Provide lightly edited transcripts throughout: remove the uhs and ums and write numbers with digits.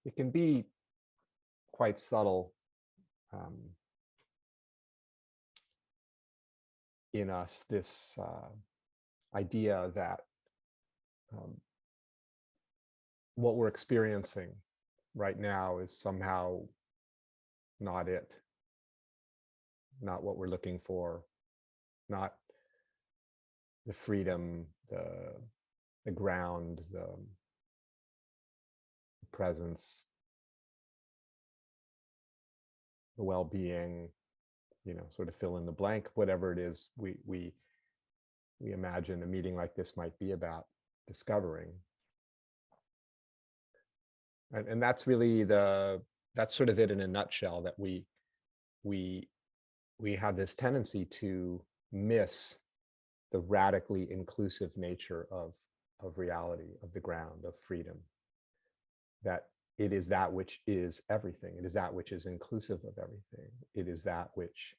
it can be quite subtle in us, this idea that what we're experiencing right now is somehow not it, not what we're looking for, not the freedom, the ground, the presence, the well-being, sort of fill in the blank, whatever it is we imagine a meeting like this might be about discovering. And that's really that's sort of it in a nutshell, that we have this tendency to miss the radically inclusive nature of reality, of the ground, of freedom, that it is that which is everything. It is that which is inclusive of everything. It is that which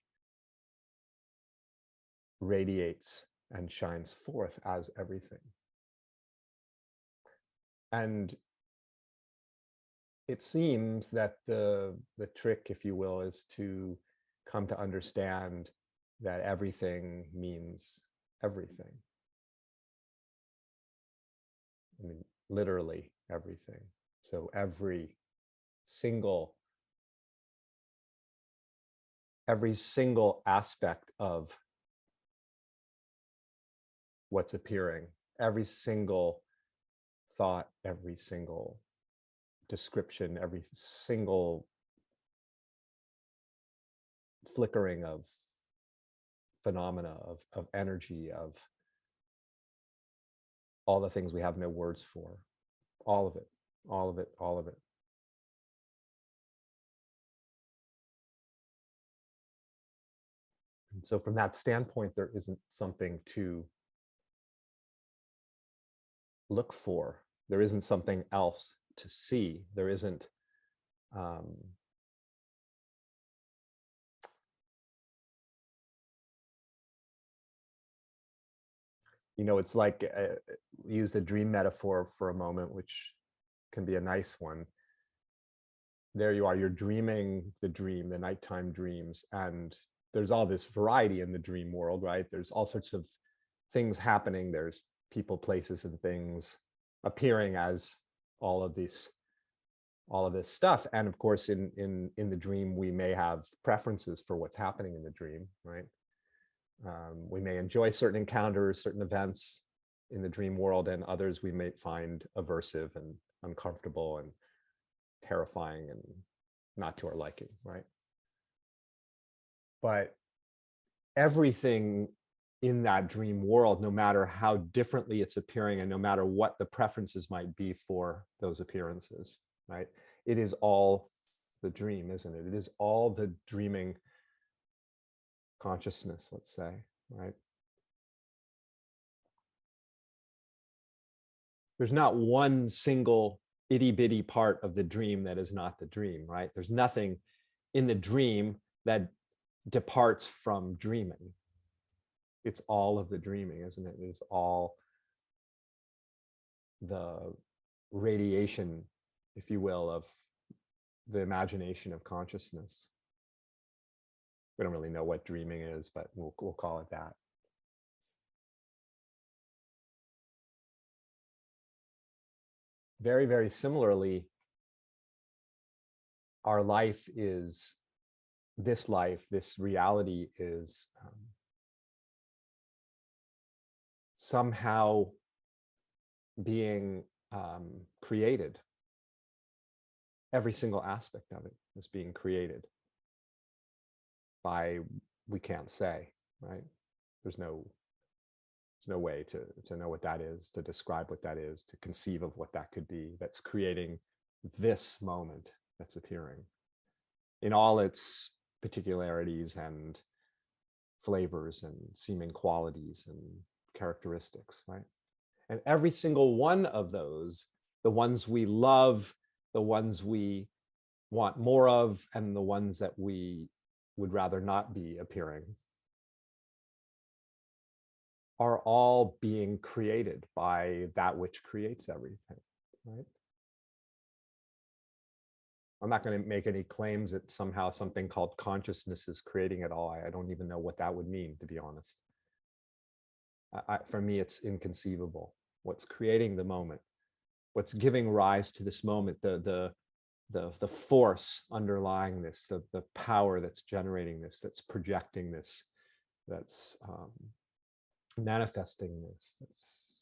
radiates and shines forth as everything. And it seems that the trick, if you will, is to come to understand that everything means everything. I mean, literally everything. So every single aspect of what's appearing, every single thought, every single description, every single flickering of phenomena, of energy, of all the things we have no words for, all of it, all of it, all of it. And so from that standpoint, there isn't something to look for. There isn't something else to see. There isn't it's like, use the dream metaphor for a moment, which can be a nice one. There you are, you're dreaming the dream, the nighttime dreams, and there's all this variety in the dream world, right? There's all sorts of things happening. There's people, places, and things appearing as all of this stuff. And of course, in the dream, we may have preferences for what's happening in the dream, right? We may enjoy certain encounters, certain events in the dream world, and others we may find aversive and uncomfortable and terrifying and not to our liking, right? But everything in that dream world, no matter how differently it's appearing and no matter what the preferences might be for those appearances, right? It is all the dream, isn't it? It is all the dreaming consciousness, let's say, right? There's not one single itty bitty part of the dream that is not the dream, right? There's nothing in the dream that departs from dreaming. It's all of the dreaming, isn't it? It's all the radiation, if you will, of the imagination of consciousness. We don't really know what dreaming is, but we'll call it that. Very, very similarly, our life is, this reality is somehow being created. Every single aspect of it is being created by, we can't say, right? There's no way to know what that is, to describe what that is, to conceive of what that could be, that's creating this moment that's appearing in all its particularities and flavors and seeming qualities and characteristics, right? And every single one of those, the ones we love, the ones we want more of, and the ones that we would rather not be appearing, are all being created by that which creates everything, right? I'm not going to make any claims that somehow something called consciousness is creating it all. I don't even know what that would mean, to be honest. For me, it's inconceivable. What's creating the moment, what's giving rise to this moment, the force underlying this, the power that's generating this, that's projecting this, that's manifesting this, that's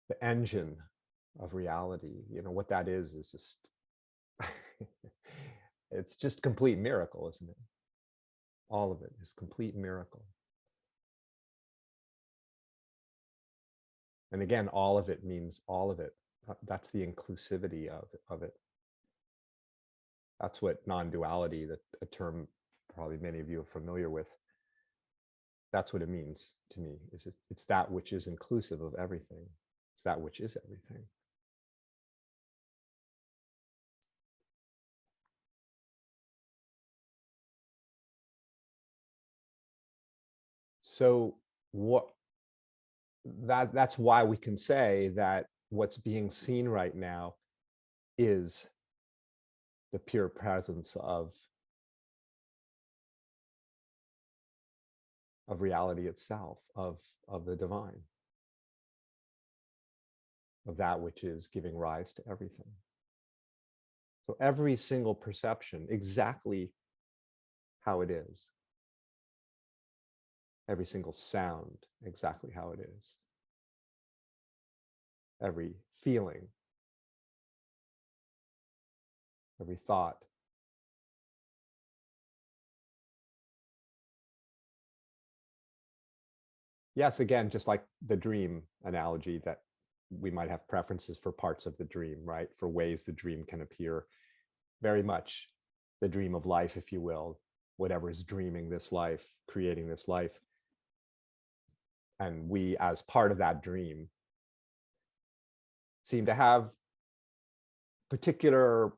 the engine of reality. You know, what that is just it's just complete miracle, isn't it? All of it is complete miracle. And again, all of it means all of it. That's the inclusivity of it. That's what non-duality, a term probably many of you are familiar with, that's what it means to me. It's that which is inclusive of everything. It's that which is everything. So that's why we can say that what's being seen right now is the pure presence of reality itself, of the divine, of that which is giving rise to everything. So every single perception, exactly how it is. Every single sound, exactly how it is. Every feeling, every thought. Yes, again, just like the dream analogy, that we might have preferences for parts of the dream, right? For ways the dream can appear. Very much the dream of life, if you will, whatever is dreaming this life, creating this life. And we, as part of that dream, seem to have particular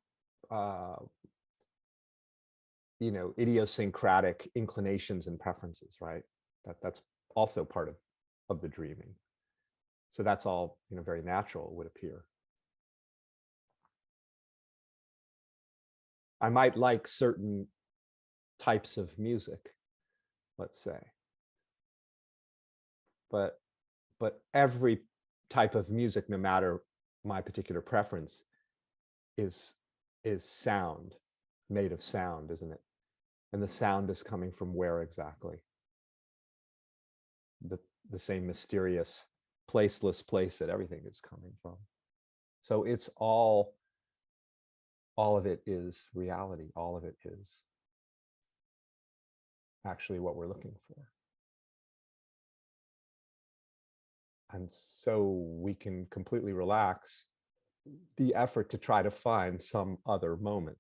idiosyncratic inclinations and preferences, right? That's also part of the dreaming. So that's all, very natural, it would appear. I might like certain types of music, let's say, but every type of music, no matter my particular preference, is sound, made of sound, isn't it? And the sound is coming from where exactly? The same mysterious, placeless place that everything is coming from. So it's all of it is reality. All of it is actually what we're looking for. And so we can completely relax the effort to try to find some other moment,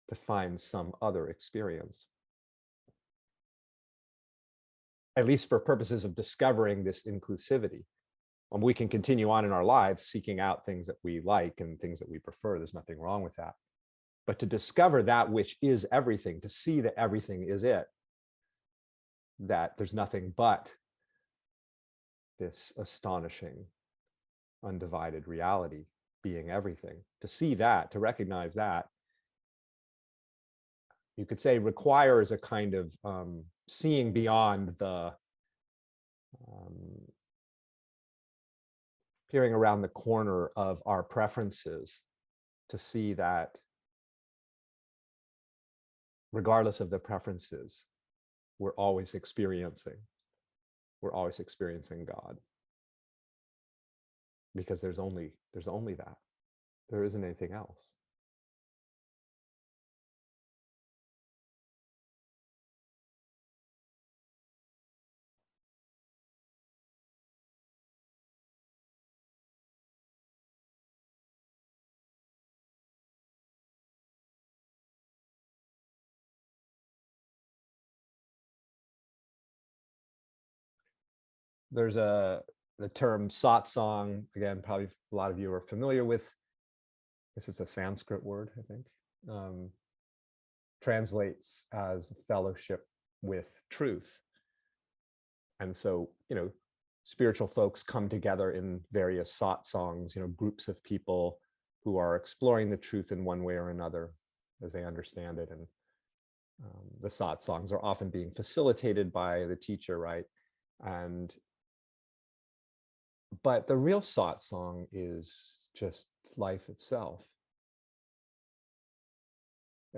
to find some other experience, at least for purposes of discovering this inclusivity. We can continue on in our lives seeking out things that we like and things that we prefer. There's nothing wrong with that. But to discover that which is everything, to see that everything is it, that there's nothing but this astonishing, undivided reality being everything, to see that, to recognize that, you could say requires a kind of seeing beyond the peering around the corner of our preferences, to see that regardless of the preferences, we're always experiencing God, because there's only that. There isn't anything else. There's the term satsang, again, probably a lot of you are familiar with. This is a Sanskrit word, I think. Translates as fellowship with truth. And so, spiritual folks come together in various satsangs, groups of people who are exploring the truth in one way or another as they understand it. And the satsangs are often being facilitated by the teacher, right? And but the real satsang is just life itself.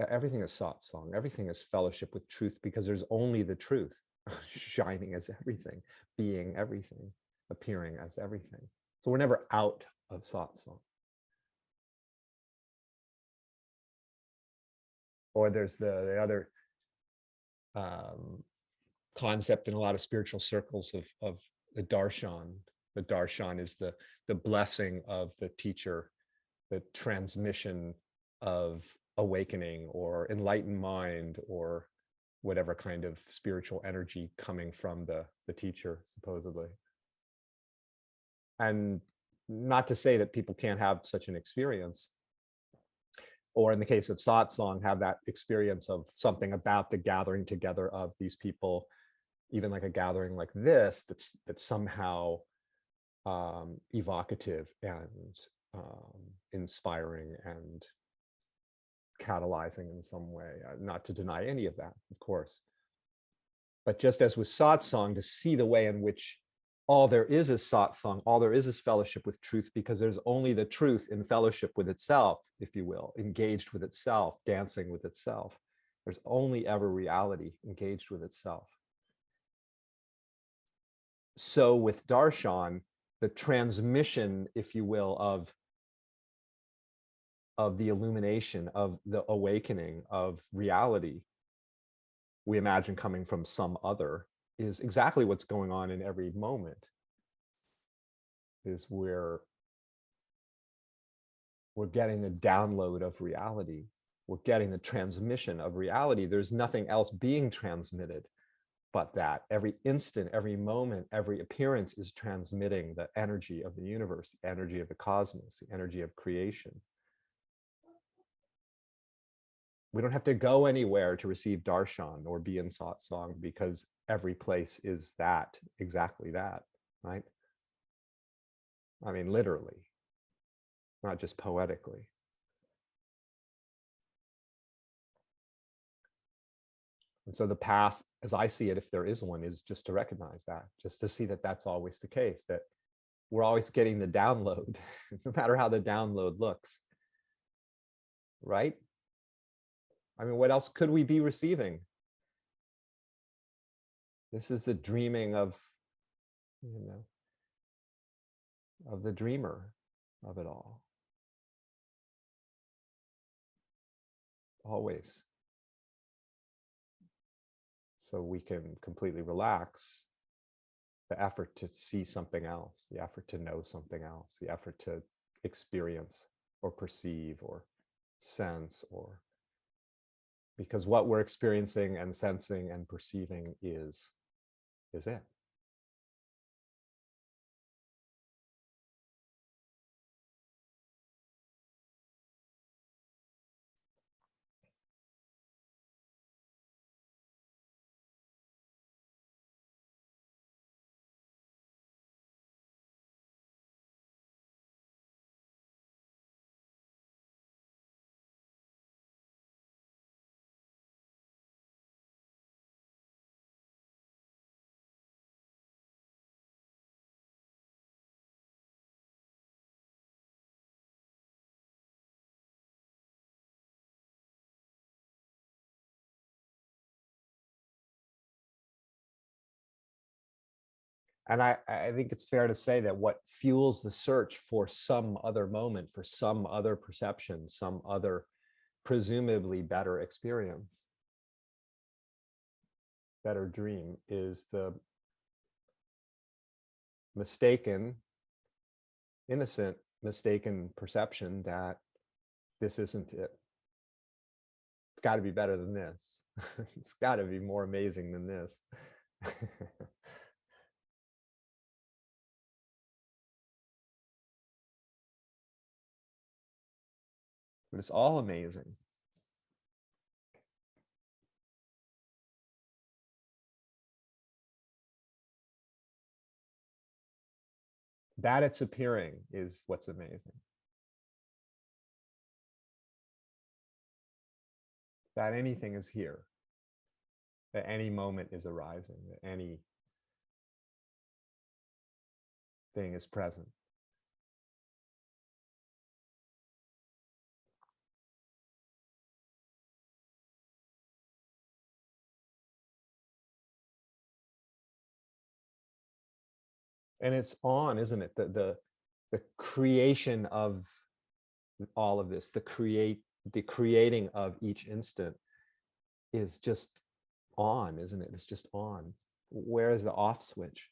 Everything is satsang. Everything is fellowship with truth, because there's only the truth shining as everything, being everything, appearing as everything. So we're never out of satsang. Or there's the other concept in a lot of spiritual circles of the darshan. The darshan is the blessing of the teacher, the transmission of awakening or enlightened mind, or whatever kind of spiritual energy coming from the teacher, supposedly. And not to say that people can't have such an experience, or in the case of satsang, have that experience of something about the gathering together of these people, even like a gathering like this, that's somehow evocative and inspiring and catalyzing in some way. Not to deny any of that, of course. But just as with satsang, to see the way in which all there is satsang, all there is fellowship with truth, because there's only the truth in fellowship with itself, if you will, engaged with itself, dancing with itself. There's only ever reality engaged with itself. So with darshan, the transmission, if you will, of the illumination, of the awakening of reality, we imagine coming from some other, is exactly what's going on in every moment. Is where we're getting the download of reality. We're getting the transmission of reality. There's nothing else being transmitted but that. Every instant, every moment, every appearance is transmitting the energy of the universe, the energy of the cosmos, the energy of creation. We don't have to go anywhere to receive darshan or be in satsang, because every place is that, exactly that, right? I mean, literally, not just poetically. And so the path, as I see it, if there is one, is just to recognize that, just to see that that's always the case, that we're always getting the download, no matter how the download looks, right? I mean, what else could we be receiving? This is the dreaming of, of the dreamer of it all. Always. So we can completely relax the effort to see something else, the effort to know something else, the effort to experience or perceive or sense, or because what we're experiencing and sensing and perceiving is it. And I think it's fair to say that what fuels the search for some other moment, for some other perception, some other presumably better experience, better dream, is the mistaken, innocent, mistaken perception that this isn't it. It's got to be better than this. It's got to be more amazing than this. But it's all amazing. That it's appearing is what's amazing. that anything is here, that any moment is arising, that anything is present. And it's on, isn't it? The creation of all of this, the creating of each instant is just on, isn't it? It's just on. Where is the off switch?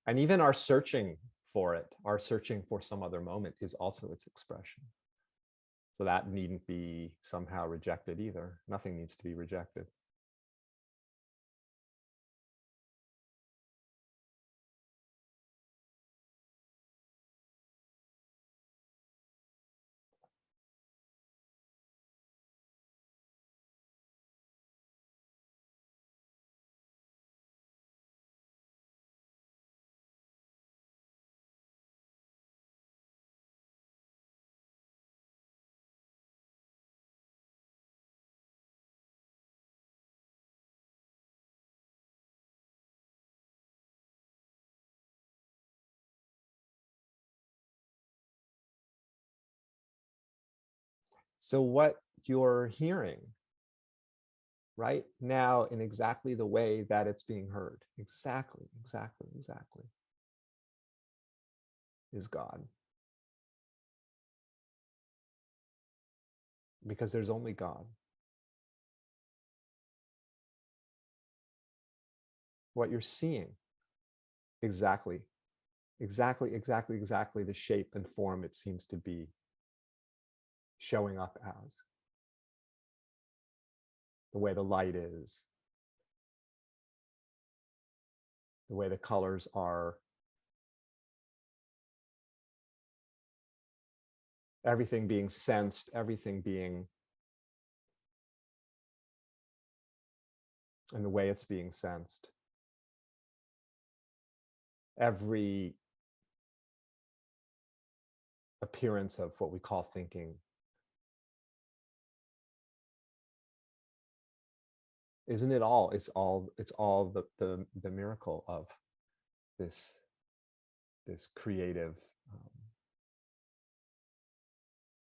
And even our searching for it, our searching for some other moment is also its expression. So that needn't be somehow rejected either. Nothing needs to be rejected. So what you're hearing right now in exactly the way that it's being heard, exactly, is God. Because there's only God. What you're seeing, exactly the shape and form it seems to be showing up as, the way the light is, the way the colors are, everything being sensed, everything being, and the way it's being sensed. Every appearance of what we call thinking isn't it all? It's all the miracle of this creative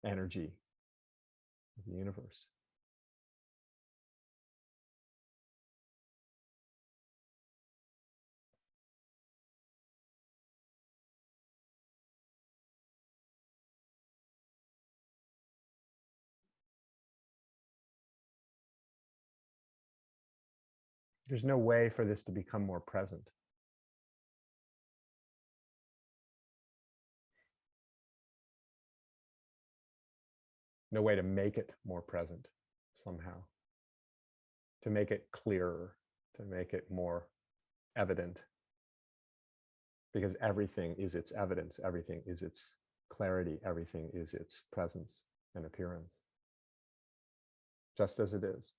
energy of the universe. There's no way for this to become more present. No way to make it more present somehow, to make it clearer, to make it more evident. Because everything is its evidence, everything is its clarity, everything is its presence and appearance, just as it is.